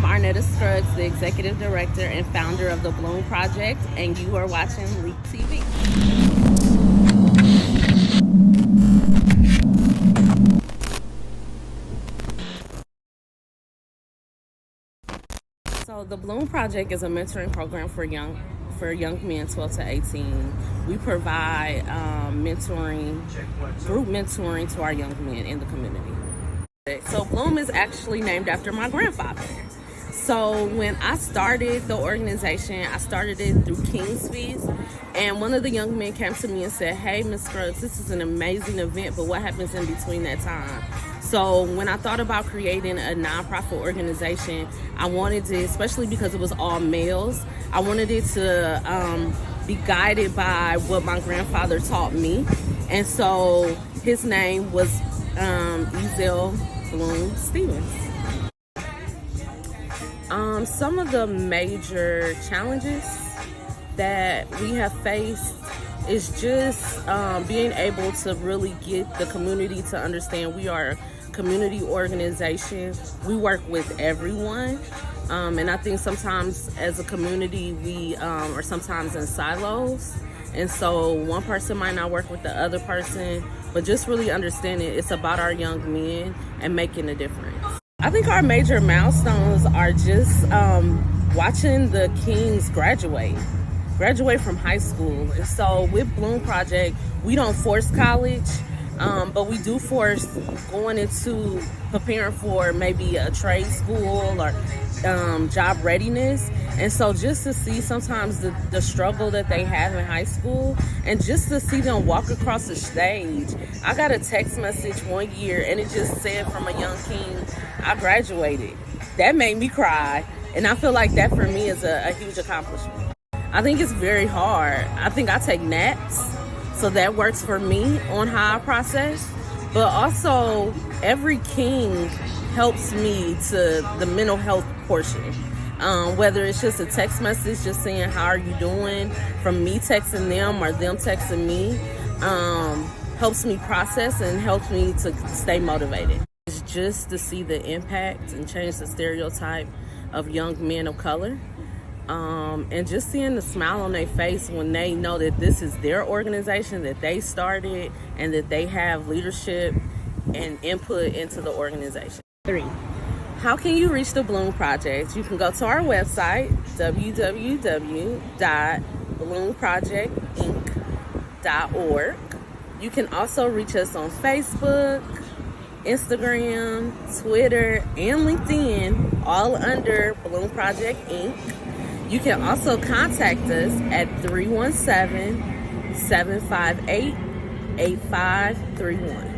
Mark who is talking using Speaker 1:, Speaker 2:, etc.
Speaker 1: Arnetta Scruggs, the Executive Director and founder of the Bloom Project, and you are watching Leap TV. So the Bloom Project is a mentoring program for young men 12 to 18. We provide group mentoring to our young men in the community. So Bloom is actually named after my grandfather. So when I started the organization, I started it through King's Feast, and one of the young men came to me and said, "Hey, Ms. Scruggs, this is an amazing event, but what happens in between that time?" So when I thought about creating a nonprofit organization, I wanted to, especially because it was all males, I wanted it to be guided by what my grandfather taught me. And so his name was Ezell Bloom Stevens. Some of the major challenges that we have faced is just being able to really get the community to understand we are a community organization. We work with everyone, and I think sometimes as a community we are sometimes in silos, and so one person might not work with the other person, but just really understanding it's about our young men and making a difference. I think our major milestones are just watching the Kings graduate from high school. And so with Bloom Project, we don't force college, but we do force going into preparing for maybe a trade school or job readiness. And so just to see sometimes the struggle that they have in high school, and just to see them walk across the stage. I got a text message one year and it just said from a young king, "I graduated." That made me cry. And I feel like that for me is a huge accomplishment. I think it's very hard. I think I take naps, so that works for me on how I process. But also, every king helps me to the mental health portion. Whether it's just a text message, just saying, "How are you doing?" from me texting them or them texting me, helps me process and helps me to stay motivated. It's just to see the impact and change the stereotype of young men of color. And just seeing the smile on their face when they know that this is their organization, that they started, and that they have leadership and input into the organization. 3. How can you reach the Bloom Project? You can go to our website, www.bloomprojectinc.org. You can also reach us on Facebook, Instagram, Twitter, and LinkedIn, all under Bloom Project Inc. You can also contact us at 317-758-8531.